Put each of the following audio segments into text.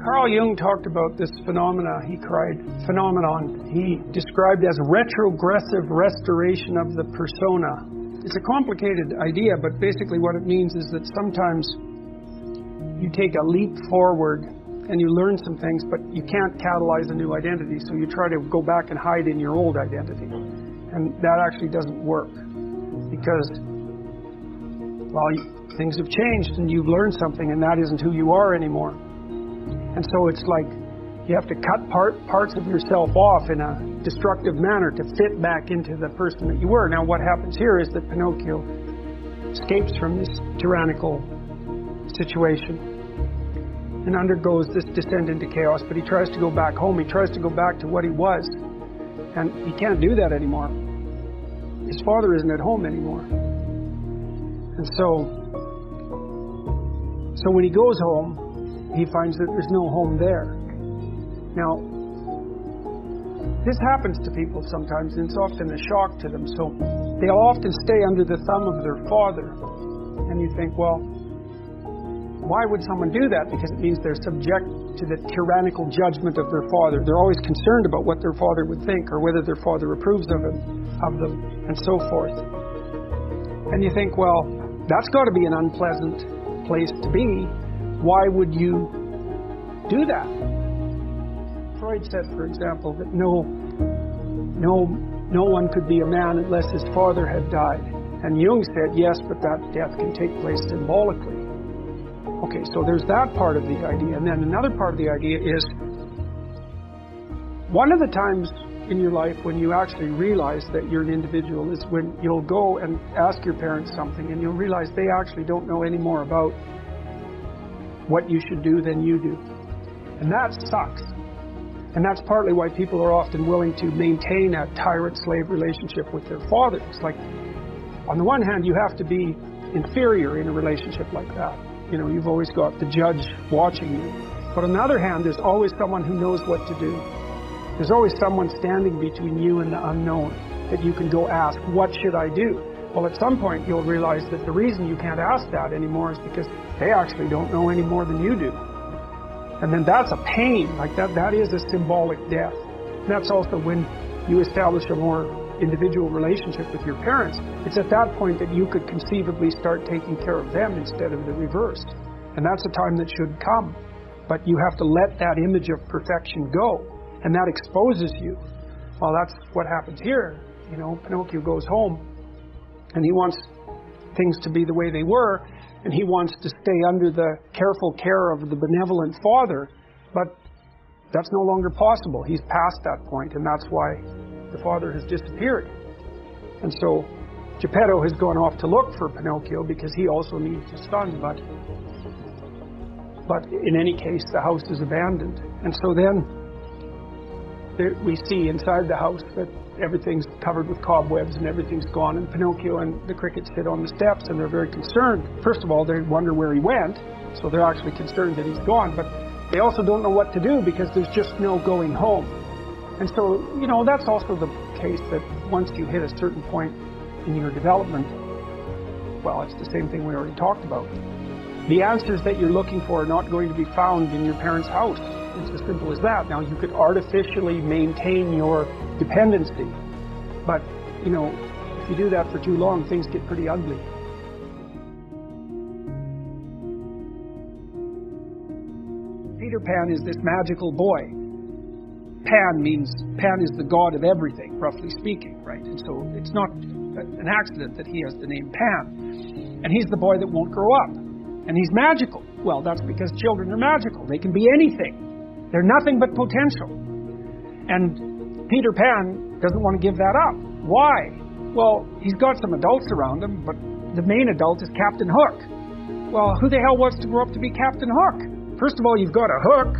Carl Jung talked about this phenomenon he described as retrogressive restoration of the persona. It's a complicated idea, but basically what it means is that sometimes you take a leap forward and you learn some things, but you can't catalyze a new identity, so you try to go back and hide in your old identity. And that actually doesn't work because, well, things have changed and you've learned something and that isn't who you are anymore. And so it's like you have to cut parts of yourself off in a destructive manner to fit back into the person that you were. Now what happens here is that Pinocchio escapes from this tyrannical situation and undergoes this descent into chaos, but he tries to go back home. He tries to go back to what he was, and he can't do that anymore. His father isn't at home anymore. And so when he goes home, he finds that there's no home there. Now, this happens to people sometimes, and it's often a shock to them. So they'll often stay under the thumb of their father. And you think, well, why would someone do that? Because it means they're subject to the tyrannical judgment of their father. They're always concerned about what their father would think or whether their father approves of them, and so forth. And you think, well, that's got to be an unpleasant place to be. Why would you do that? Freud said, for example, that no one could be a man unless his father had died. And Jung said, yes, but that death can take place symbolically. Okay, so there's that part of the idea. And then another part of the idea is one of the times in your life when you actually realize that you're an individual is when you'll go and ask your parents something and you'll realize they actually don't know any more about what you should do than you do. And that sucks. And that's partly why people are often willing to maintain a tyrant-slave relationship with their father. It's like, on the one hand, you have to be inferior in a relationship like that. You know, you've always got the judge watching you. But on the other hand, there's always someone who knows what to do. There's always someone standing between you and the unknown that you can go ask, what should I do? Well, at some point, you'll realize that the reason you can't ask that anymore is because they actually don't know any more than you do. And then that's a pain. Like that is a symbolic death. And that's also when you establish a more individual relationship with your parents. It's at that point that you could conceivably start taking care of them instead of the reverse. And that's a time that should come. But you have to let that image of perfection go. And that exposes you. Well, that's what happens here. You know, Pinocchio goes home and he wants things to be the way they were, and he wants to stay under the careful care of the benevolent father, but that's no longer possible. He's past that point, and that's why the father has disappeared. And so Geppetto has gone off to look for Pinocchio because he also needs a son, but in any case, the house is abandoned. And so then we see inside the house that everything's covered with cobwebs and everything's gone, and Pinocchio and the crickets sit on the steps and they're very concerned. First of all, they wonder where he went, so they're actually concerned that he's gone, but they also don't know what to do because there's just no going home. And so, you know, that's also the case that once you hit a certain point in your development, well, it's the same thing we already talked about. The answers that you're looking for are not going to be found in your parents' house. It's as simple as that. Now, you could artificially maintain your dependency, but, you know, if you do that for too long, things get pretty ugly. Peter Pan is this magical boy. Pan is the god of everything, roughly speaking, right? And so it's not an accident that he has the name Pan. And he's the boy that won't grow up. And he's magical. Well, that's because children are magical. They can be anything. They're nothing but potential. And Peter Pan doesn't want to give that up. Why? Well, he's got some adults around him, but the main adult is Captain Hook. Well, who the hell wants to grow up to be Captain Hook? First of all, you've got a hook.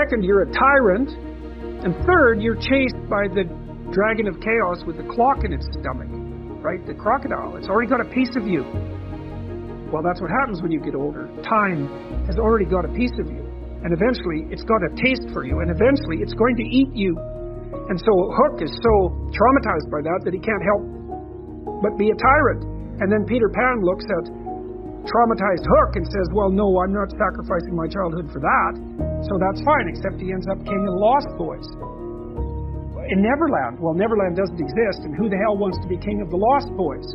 Second, you're a tyrant. And third, you're chased by the dragon of chaos with the clock in its stomach, right? The crocodile. It's already got a piece of you. Well, that's what happens when you get older. Time has already got a piece of you. And eventually, it's got a taste for you. And eventually, it's going to eat you. And so Hook is so traumatized by that he can't help but be a tyrant. And then Peter Pan looks at traumatized hook and says, well, no, I'm not sacrificing my childhood for that. So that's fine, except he ends up king of the Lost Boys. In Neverland, well, Neverland doesn't exist, and who the hell wants to be king of the Lost Boys?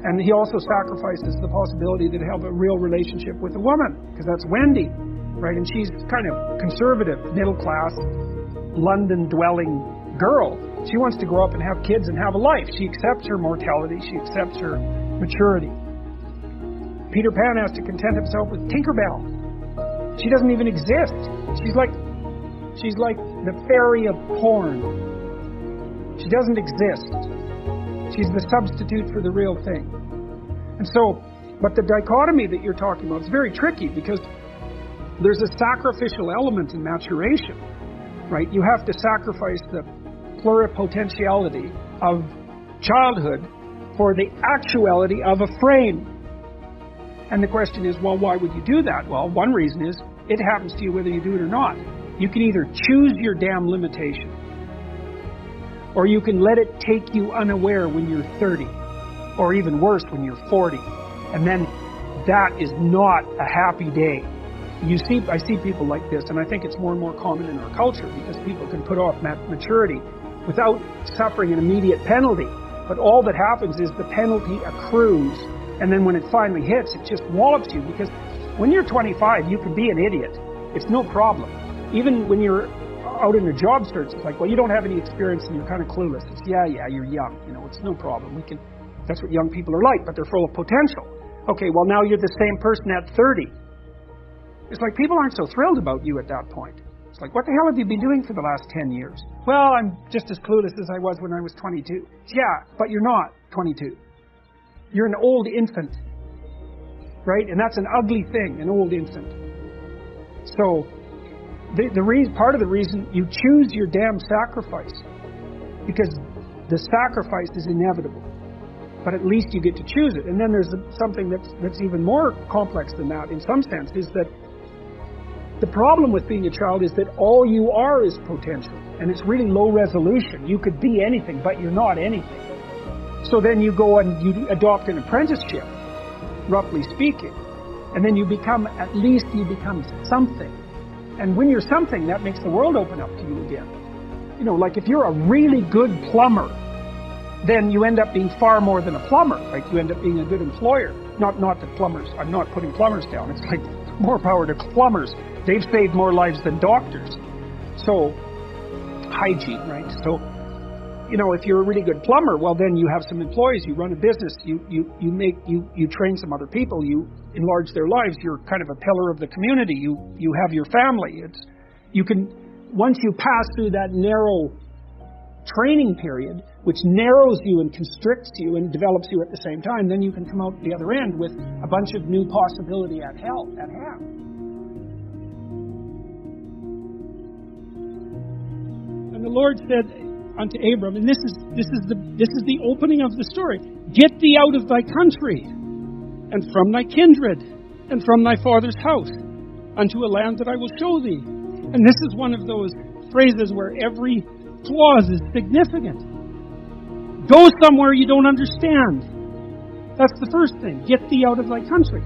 And he also sacrifices the possibility that he'll have a real relationship with a woman, because that's Wendy, right? And she's kind of conservative, middle-class, London-dwelling girl. She wants to grow up and have kids and have a life. She accepts her mortality. She accepts her maturity. Peter Pan has to content himself with Tinkerbell. She doesn't even exist. She's like the fairy of porn. She doesn't exist. She's the substitute for the real thing. And so, but the dichotomy that you're talking about is very tricky, because there's a sacrificial element in maturation, right? You have to sacrifice the pluripotentiality of childhood for the actuality of a frame. And the question is, well, why would you do that? Well, one reason is it happens to you whether you do it or not. You can either choose your damn limitation, or you can let it take you unaware when you're 30, or even worse, when you're 40. And then that is not a happy day. I see people like this, and I think it's more and more common in our culture, because people can put off maturity without suffering an immediate penalty. But all that happens is the penalty accrues, and then when it finally hits, it just wallops you. Because when you're 25, you can be an idiot. It's no problem. Even when you're out in a job search, it's like, well, you don't have any experience and you're kind of clueless. It's, yeah, you're young. It's no problem. That's what young people are like, but they're full of potential. Okay, well, now you're the same person at 30. It's like people aren't so thrilled about you at that point. It's like, what the hell have you been doing for the last 10 years? Well, I'm just as clueless as I was when I was 22. Yeah, but you're not 22. You're an old infant, right? And that's an ugly thing, an old infant. So, part of the reason you choose your damn sacrifice, because the sacrifice is inevitable, but at least you get to choose it. And then there's something that's even more complex than that, in some sense, is that the problem with being a child is that all you are is potential, and it's really low resolution. You could be anything, but you're not anything. So then you go and you adopt an apprenticeship, roughly speaking, and then you become something. And when you're something, that makes the world open up to you again. Like if you're a really good plumber, then you end up being far more than a plumber, right? You end up being a good employer. Not that plumbers, I'm not putting plumbers down. It's like more power to plumbers. They've saved more lives than doctors. So, hygiene, right? So, if you're a really good plumber, well, then you have some employees, you run a business, you train some other people, you enlarge their lives, you're kind of a pillar of the community, you have your family. Once you pass through that narrow training period, which narrows you and constricts you and develops you at the same time, then you can come out the other end with a bunch of new possibility at hand. And the Lord said unto Abram, and this is the opening of the story: get thee out of thy country, and from thy kindred, and from thy father's house, unto a land that I will show thee. And this is one of those phrases where every clause is significant. Go somewhere you don't understand. That's the first thing. Get thee out of thy country.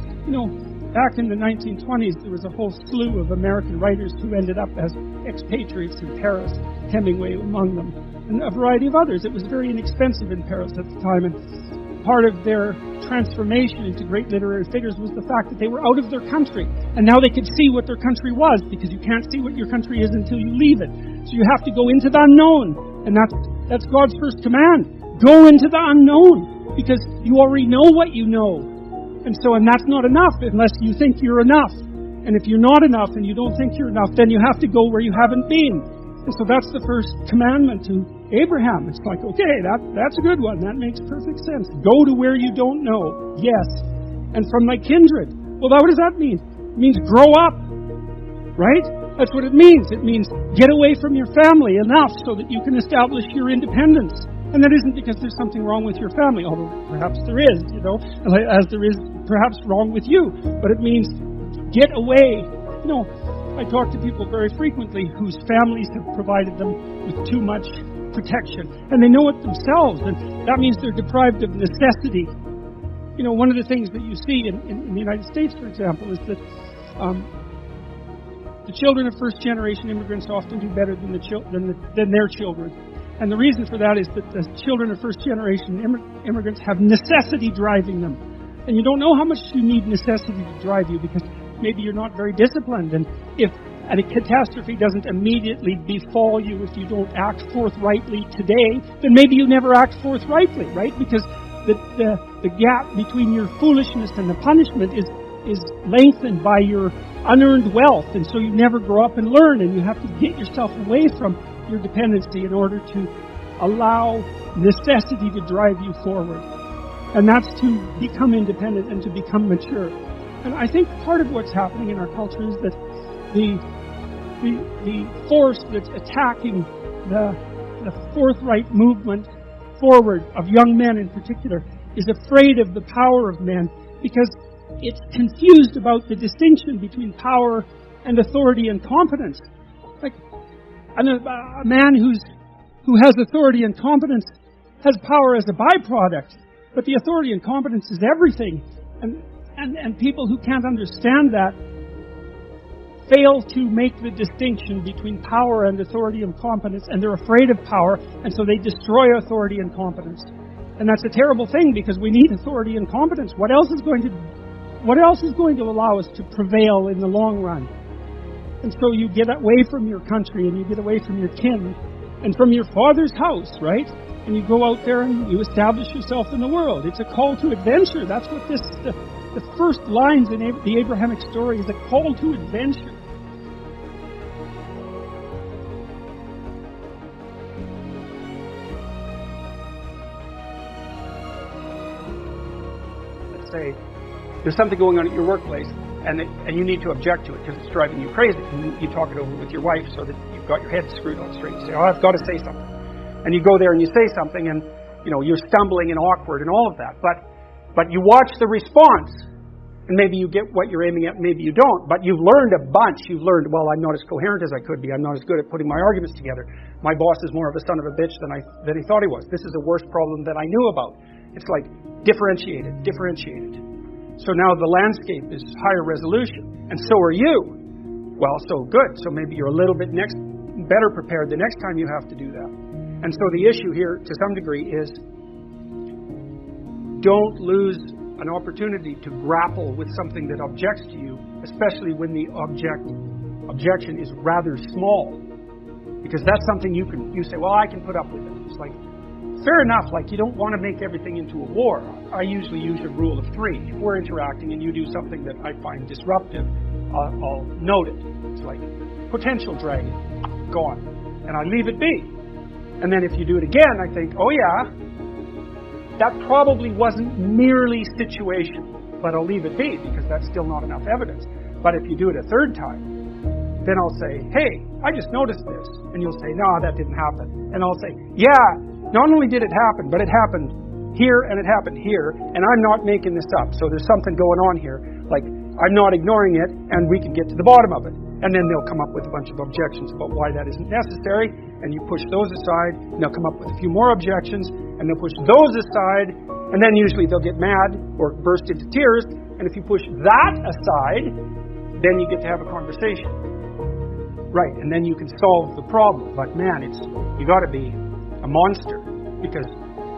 Back in the 1920s, there was a whole slew of American writers who ended up as expatriates in Paris, Hemingway among them, and a variety of others. It was very inexpensive in Paris at the time, and part of their transformation into great literary figures was the fact that they were out of their country, and now they could see what their country was, because you can't see what your country is until you leave it. So you have to go into the unknown, and that's God's first command. Go into the unknown, because you already know what you know. And that's not enough unless you think you're enough. And if you're not enough and you don't think you're enough, then you have to go where you haven't been. And so that's the first commandment to Abraham. It's like, okay, that's a good one. That makes perfect sense. Go to where you don't know. Yes. And from thy kindred. Well, what does that mean? It means grow up. Right? That's what it means. It means get away from your family enough so that you can establish your independence. And that isn't because there's something wrong with your family, although perhaps there is, as there is perhaps wrong with you. But it means get away. I talk to people very frequently whose families have provided them with too much protection. And they know it themselves. And that means they're deprived of necessity. one of the things that you see in the United States, for example, is that the children of first-generation immigrants often do better than their children. And the reason for that is that the children of first-generation immigrants have necessity driving them. And you don't know how much you need necessity to drive you, because maybe you're not very disciplined. And if a catastrophe doesn't immediately befall you if you don't act forthrightly today, then maybe you never act forthrightly, right? Because the gap between your foolishness and the punishment is lengthened by your unearned wealth. And so you never grow up and learn, and you have to get yourself away from your dependency in order to allow necessity to drive you forward. And that's to become independent and to become mature. And I think part of what's happening in our culture is that the force that's attacking the forthright movement forward of young men in particular is afraid of the power of men, because it's confused about the distinction between power and authority and competence. Like a man who has authority and competence has power as a byproduct, but the authority and competence is everything. And people who can't understand that fail to make the distinction between power and authority and competence, and they're afraid of power, and so they destroy authority and competence. And that's a terrible thing, because we need authority and competence. What else is going to allow us to prevail in the long run? And so you get away from your country, and you get away from your kin, and from your father's house, right? And you go out there and you establish yourself in the world. It's a call to adventure. That's what the first lines in the Abrahamic story is, a call to adventure. Let's say there's something going on at your workplace, and you need to object to it because it's driving you crazy. And you talk it over with your wife so that you've got your head screwed on straight. You say, I've got to say something. And you go there and you say something, and you're stumbling and awkward and all of that. But you watch the response, and maybe you get what you're aiming at, maybe you don't. But you've learned a bunch. You've learned, well, I'm not as coherent as I could be. I'm not as good at putting my arguments together. My boss is more of a son of a bitch than he thought he was. This is a worse problem than I knew about. It's like differentiated. So now the landscape is higher resolution, and so are you. Well, so good. So maybe you're a little bit better prepared the next time you have to do that. And so the issue here, to some degree, is don't lose an opportunity to grapple with something that objects to you, especially when the objection is rather small. Because that's something you say, well, I can put up with it. It's like, fair enough, like you don't want to make everything into a war. I usually use a rule of 3. If we're interacting and you do something that I find disruptive, I'll note it. It's like potential dragon, gone. And I leave it be. And then if you do it again, I think, oh yeah, that probably wasn't merely situation, but I'll leave it be because that's still not enough evidence. But if you do it a third time, then I'll say, hey, I just noticed this. And you'll say, no, that didn't happen. And I'll say, yeah, not only did it happen, but it happened here and it happened here, and I'm not making this up. So there's something going on here. Like, I'm not ignoring it, and we can get to the bottom of it. And then they'll come up with a bunch of objections about why that isn't necessary, and you push those aside, and they'll come up with a few more objections, and they'll push those aside, and then usually they'll get mad or burst into tears, and if you push that aside, then you get to have a conversation. Right, and then you can solve the problem. But man, you got to be a monster, because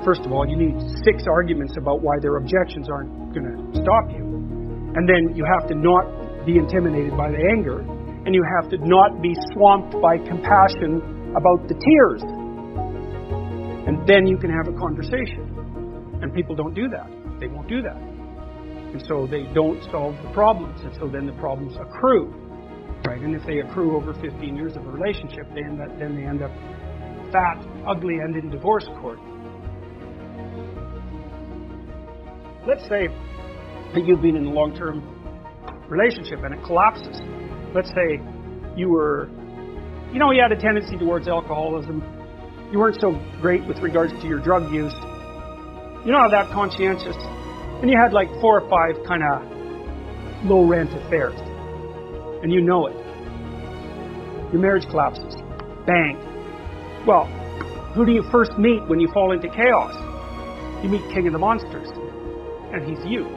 first of all, you need 6 arguments about why their objections aren't going to stop you. And then you have to not be intimidated by the anger, and you have to not be swamped by compassion about the tears. And then you can have a conversation. And people don't do that. They won't do that. And so they don't solve the problems. And so then the problems accrue. Right? And if they accrue over 15 years of a relationship, then they end up fat, ugly, and in divorce court. Let's say that you've been in a long-term relationship and it collapses. Let's say you had a tendency towards alcoholism. You weren't so great with regards to your drug use. You're not that conscientious. And you had like 4 or 5 kind of low-rent affairs. And you know it. Your marriage collapses. Bang. Well, who do you first meet when you fall into chaos? You meet King of the Monsters. and he's you.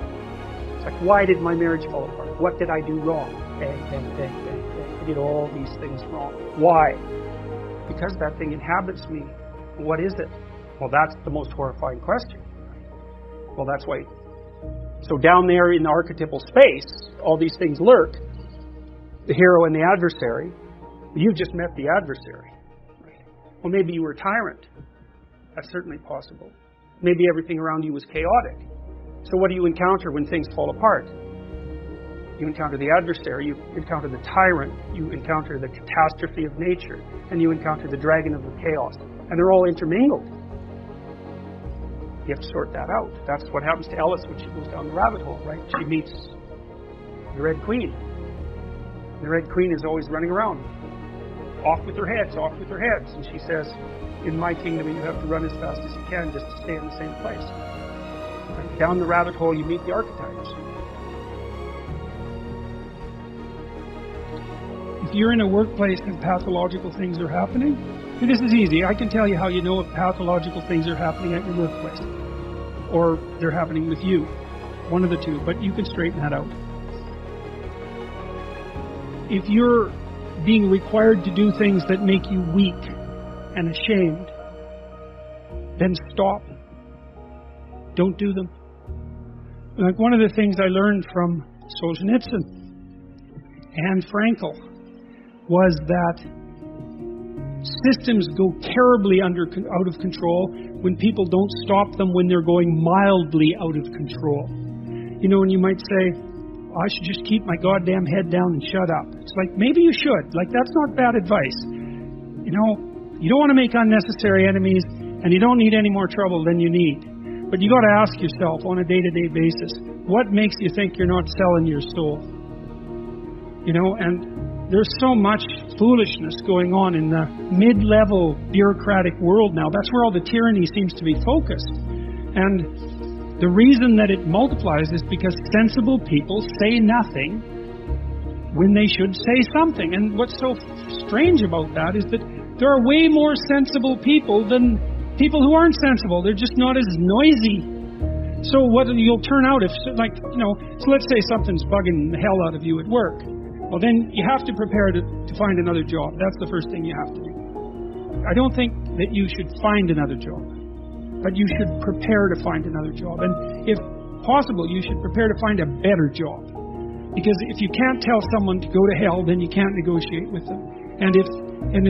It's like, why did my marriage fall apart? What did I do wrong? Bang, bang, bang, bang, bang. I did all these things wrong. Why? Because that thing inhabits me. What is it? Well, that's the most horrifying question. Well, that's why. So down there in the archetypal space, all these things lurk. The hero and the adversary. You've just met the adversary. Well, maybe you were a tyrant. That's certainly possible. Maybe everything around you was chaotic. So what do you encounter when things fall apart? You encounter the adversary, you encounter the tyrant, you encounter the catastrophe of nature, and you encounter the dragon of the chaos. And they're all intermingled. You have to sort that out. That's what happens to Alice when she goes down the rabbit hole, right? She meets the Red Queen. The Red Queen is always running around. Off with their heads, off with their heads. And she says, in my kingdom, you have to run as fast as you can just to stay in the same place. And down the rabbit hole, you meet the archetypes. If you're in a workplace and pathological things are happening, and this is easy. I can tell you how you know if pathological things are happening at your workplace. Or they're happening with you. One of the two. But you can straighten that out. If you're being required to do things that make you weak and ashamed, then stop. Don't do them. Like one of the things I learned from Solzhenitsyn and Frankl was that systems go terribly out of control when people don't stop them when they're going mildly out of control. You know, and you might say, I should just keep my goddamn head down and shut up. It's like, maybe you should. Like, that's not bad advice. You know, you don't want to make unnecessary enemies, and you don't need any more trouble than you need. But you got to ask yourself on a day-to-day basis, what makes you think you're not selling your soul? You know, and there's so much foolishness going on in the mid-level bureaucratic world now. That's where all the tyranny seems to be focused. And the reason that it multiplies is because sensible people say nothing when they should say something. And what's so strange about that is that there are way more sensible people than people who aren't sensible. They're just not as noisy. So what you'll turn out if, like, you know, so let's say something's bugging the hell out of you at work. Well, then you have to prepare to find another job. That's the first thing you have to do. I don't think that you should find another job, but you should prepare to find another job. And if possible, you should prepare to find a better job. Because if you can't tell someone to go to hell, then you can't negotiate with them. And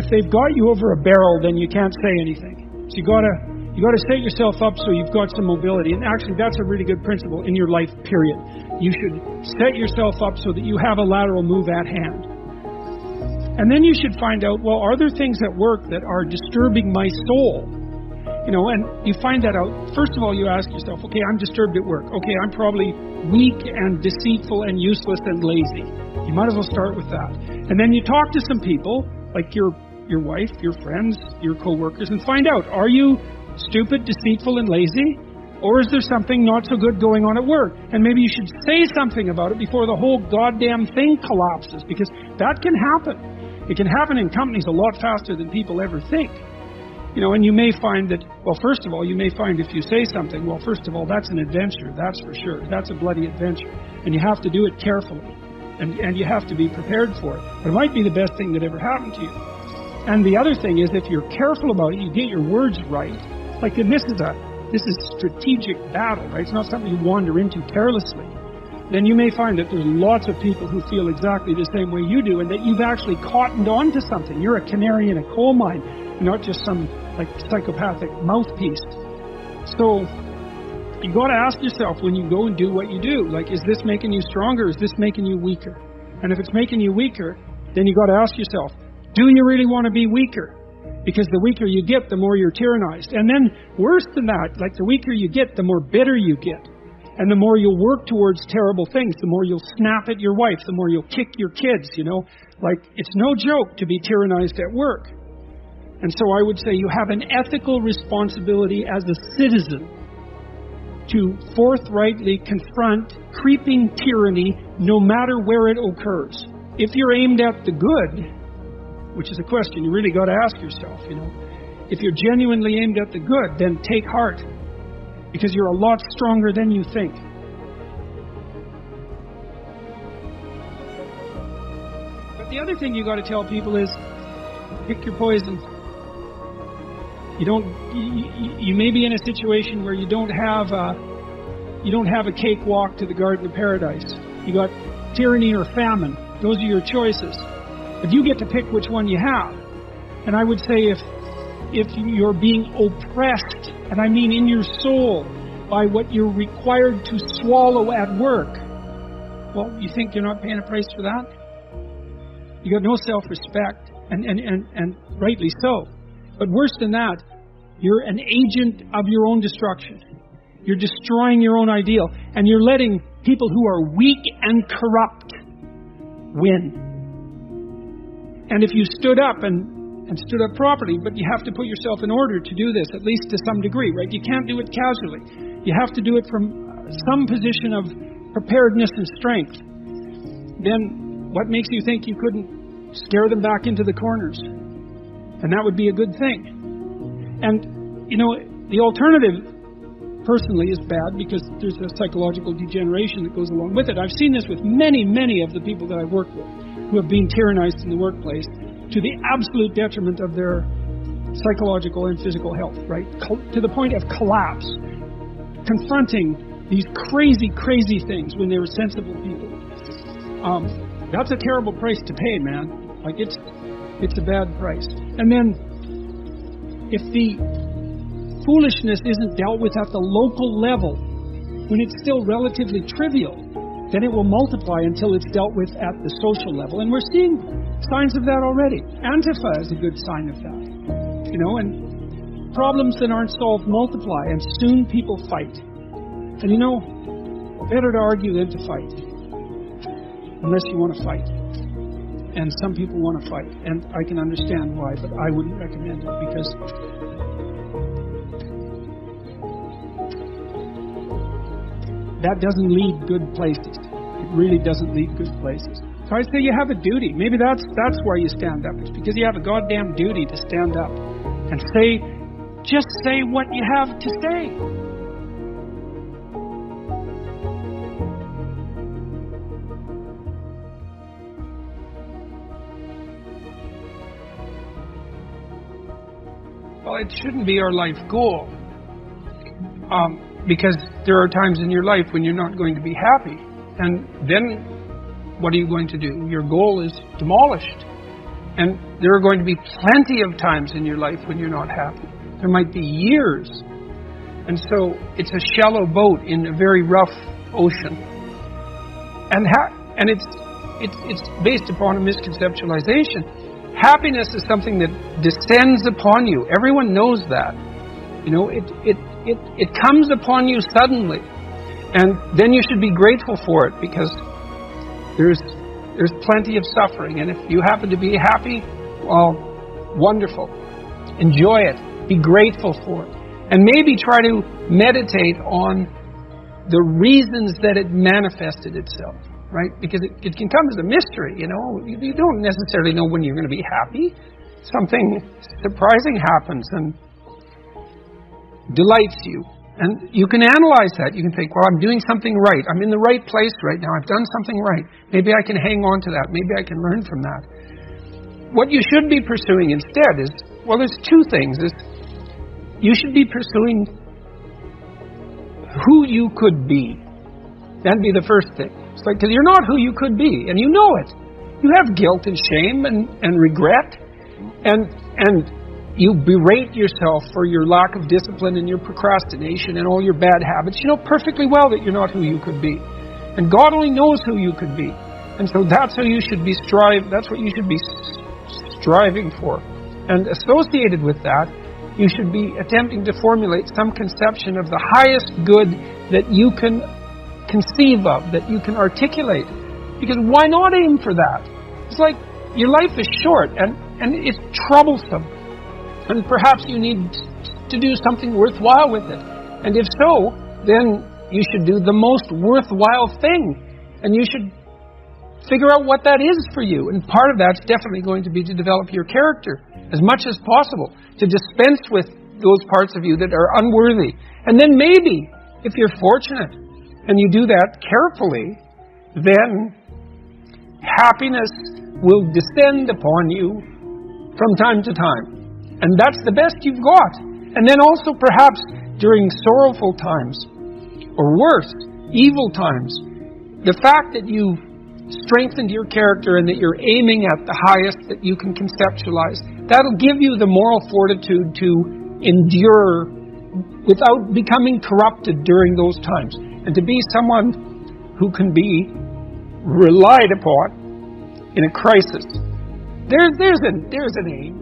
if they've got you over a barrel, then you can't say anything. So you gotta set yourself up so you've got some mobility. And actually, that's a really good principle in your life, period. You should set yourself up so that you have a lateral move at hand. And then you should find out, well, are there things at work that are disturbing my soul? You know, and you find that out. First of all, you ask yourself, okay, I'm disturbed at work. Okay, I'm probably weak and deceitful and useless and lazy. You might as well start with that. And then you talk to some people, like your wife, your friends, your co-workers, and find out, are you stupid, deceitful, and lazy? Or is there something not so good going on at work? And maybe you should say something about it before the whole goddamn thing collapses, because that can happen. It can happen in companies a lot faster than people ever think. You know, and you may find that, well, first of all, you may find if you say something, well, first of all, that's an adventure, that's for sure. That's a bloody adventure. And you have to do it carefully. And you have to be prepared for it. But it might be the best thing that ever happened to you. And the other thing is, if you're careful about it, you get your words right. Like, and this is strategic battle, right? It's not something you wander into carelessly. Then you may find that there's lots of people who feel exactly the same way you do, and that you've actually cottoned on to something. You're a canary in a coal mine, not just some like psychopathic mouthpiece. So you got to ask yourself when you go and do what you do, like, is this making you stronger? Is this making you weaker? And if it's making you weaker, then you got to ask yourself, do you really want to be weaker? Because the weaker you get, the more you're tyrannized. And then worse than that, like the weaker you get, the more bitter you get. And the more you'll work towards terrible things, the more you'll snap at your wife, the more you'll kick your kids, you know. Like, it's no joke to be tyrannized at work. And so I would say you have an ethical responsibility as a citizen to forthrightly confront creeping tyranny no matter where it occurs. If you're aimed at the good, which is a question you really got to ask yourself, you know. If you're genuinely aimed at the good, then take heart. Because you're a lot stronger than you think. But the other thing you got to tell people is, pick your poison. You may be in a situation where you don't have a cakewalk to the Garden of Paradise. You got tyranny or famine. Those are your choices. But you get to pick which one you have. And I would say if you're being oppressed, and I mean in your soul, by what you're required to swallow at work, well, you think you're not paying a price for that? You got no self-respect, and rightly so. But worse than that, you're an agent of your own destruction. You're destroying your own ideal, and you're letting people who are weak and corrupt win. And if you stood up and stood up properly, but you have to put yourself in order to do this, at least to some degree, right? You can't do it casually. You have to do it from some position of preparedness and strength. Then what makes you think you couldn't scare them back into the corners? And that would be a good thing. And, the alternative, personally, is bad because there's a psychological degeneration that goes along with it. I've seen this with many, many of the people that I've worked with who have been tyrannized in the workplace to the absolute detriment of their psychological and physical health, right? To the point of collapse, confronting these crazy, crazy things when they were sensible people. That's a terrible price to pay, man. Like, it's a bad price. And then, if the foolishness isn't dealt with at the local level, when it's still relatively trivial, then it will multiply until it's dealt with at the social level. And we're seeing signs of that already. Antifa is a good sign of that. And problems that aren't solved multiply, and soon people fight. And better to argue than to fight. Unless you want to fight. And some people want to fight. And I can understand why, but I wouldn't recommend it because that doesn't lead good places. It really doesn't lead good places. So I say you have a duty. Maybe that's why you stand up. It's because you have a goddamn duty to stand up and just say what you have to say. Well, it shouldn't be our life goal. Because there are times in your life when you're not going to be happy. And then what are you going to do? Your goal is demolished. And there are going to be plenty of times in your life when you're not happy. There might be years. And so it's a shallow boat in a very rough ocean. And it's based upon a misconceptualization. Happiness is something that descends upon you. Everyone knows that. It comes upon you suddenly, and then you should be grateful for it because there's plenty of suffering. And if you happen to be happy, well, wonderful. Enjoy it. Be grateful for it, and maybe try to meditate on the reasons that it manifested itself. Right? Because it can come as a mystery. You don't necessarily know when you're going to be happy. Something surprising happens and delights you. And you can analyze that. You can think, well, I'm doing something right. I'm in the right place right now. I've done something right. Maybe I can hang on to that. Maybe I can learn from that. What you should be pursuing instead is, well, there's two things. You should be pursuing who you could be. That'd be the first thing. It's like, because you're not who you could be, and you know it. You have guilt and shame and regret, and you berate yourself for your lack of discipline and your procrastination and all your bad habits. You know perfectly well that you're not who you could be. And God only knows who you could be. And so that's how you should be that's what you should be striving for. And associated with that, you should be attempting to formulate some conception of the highest good that you can conceive of, that you can articulate. Because why not aim for that? It's like your life is short and it's troublesome. And perhaps you need to do something worthwhile with it. And if so, then you should do the most worthwhile thing. And you should figure out what that is for you. And part of that's definitely going to be to develop your character as much as possible, to dispense with those parts of you that are unworthy. And then maybe, if you're fortunate, and you do that carefully, then happiness will descend upon you from time to time. And that's the best you've got. And then also perhaps during sorrowful times, or worse, evil times, the fact that you've strengthened your character and that you're aiming at the highest that you can conceptualize, that'll give you the moral fortitude to endure without becoming corrupted during those times. And to be someone who can be relied upon in a crisis. There's an aim.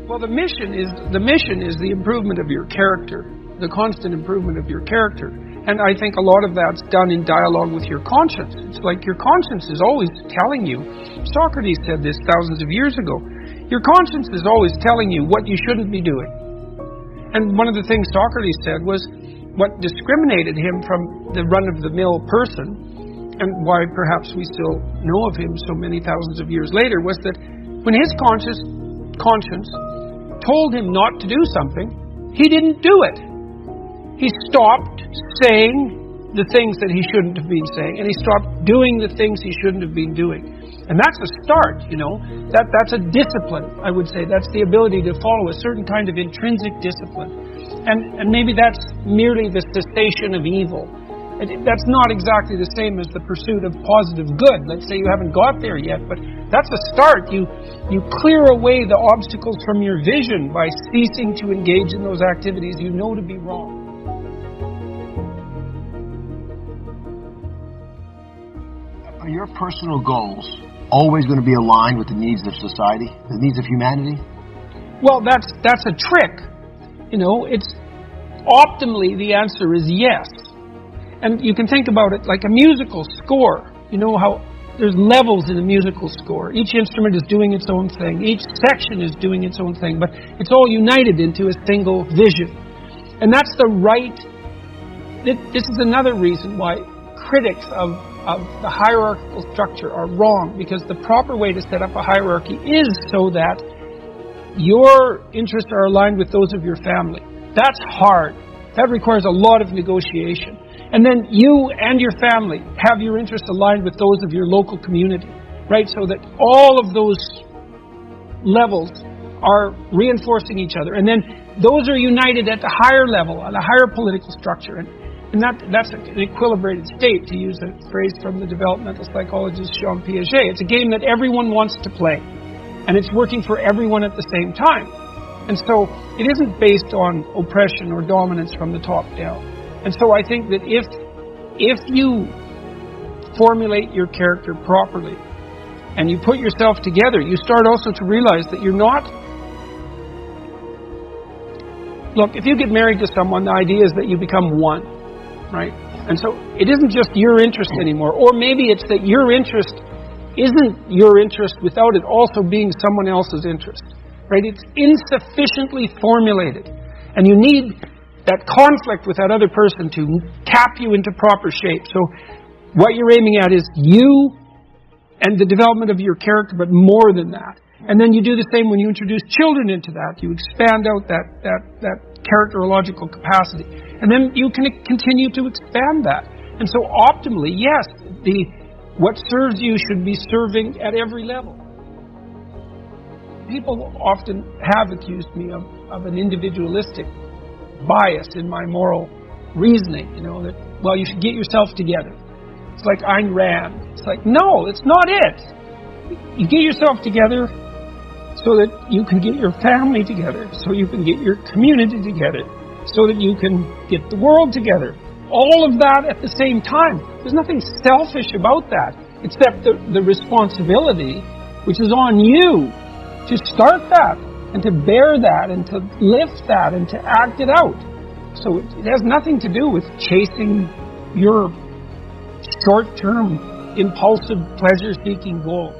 Well, the mission is the improvement of your character, the constant improvement of your character. And I think a lot of that's done in dialogue with your conscience. It's like your conscience is always telling you. Socrates said this thousands of years ago. Your conscience is always telling you what you shouldn't be doing. And one of the things Socrates said was what discriminated him from the run-of-the-mill person, and why perhaps we still know of him so many thousands of years later, was that when his conscience told him not to do something, he didn't do it. He stopped saying the things that he shouldn't have been saying, and he stopped doing the things he shouldn't have been doing. And that's a start, you know. That's a discipline, I would say. That's the ability to follow a certain kind of intrinsic discipline. And maybe that's merely the cessation of evil. That's not exactly the same as the pursuit of positive good. Let's say you haven't got there yet, but that's a start. You clear away the obstacles from your vision by ceasing to engage in those activities you know to be wrong. Are your personal goals always going to be aligned with the needs of society, the needs of humanity? Well, that's a trick. You know, it's optimally the answer is yes. And you can think about it like a musical score. You know how there's levels in a musical score. Each instrument is doing its own thing. Each section is doing its own thing. But it's all united into a single vision. And that's the right... This is another reason why critics of the hierarchical structure are wrong, because the proper way to set up a hierarchy is so that your interests are aligned with those of your family. That's hard. That requires a lot of negotiation. And then you and your family have your interests aligned with those of your local community, right? So that all of those levels are reinforcing each other. And then those are united at the higher level, at a higher political structure. And that's an equilibrated state, to use a phrase from the developmental psychologist Jean Piaget. It's a game that everyone wants to play, and it's working for everyone at the same time. And so it isn't based on oppression or dominance from the top down. And so I think that if you formulate your character properly and you put yourself together, you start also to realize that you're not... Look, if you get married to someone, the idea is that you become one. Right? And so it isn't just your interest anymore. Or maybe it's that your interest isn't your interest without it also being someone else's interest. Right? It's insufficiently formulated. And you need that conflict with that other person to tap you into proper shape. So what you're aiming at is you and the development of your character, but more than that. And then you do the same when you introduce children into that. You expand out that characterological capacity. And then you can continue to expand that. And so optimally, yes, what serves you should be serving at every level. People often have accused me of an individualistic bias in my moral reasoning, you know, that, well, you should get yourself together. It's like Ayn Rand. It's like, no, it's not it. You get yourself together so that you can get your family together, so you can get your community together, so that you can get the world together. All of that at the same time. There's nothing selfish about that, except the responsibility, which is on you, to start that, and to bear that, and to lift that, and to act it out. So it has nothing to do with chasing your short-term, impulsive, pleasure-seeking goals.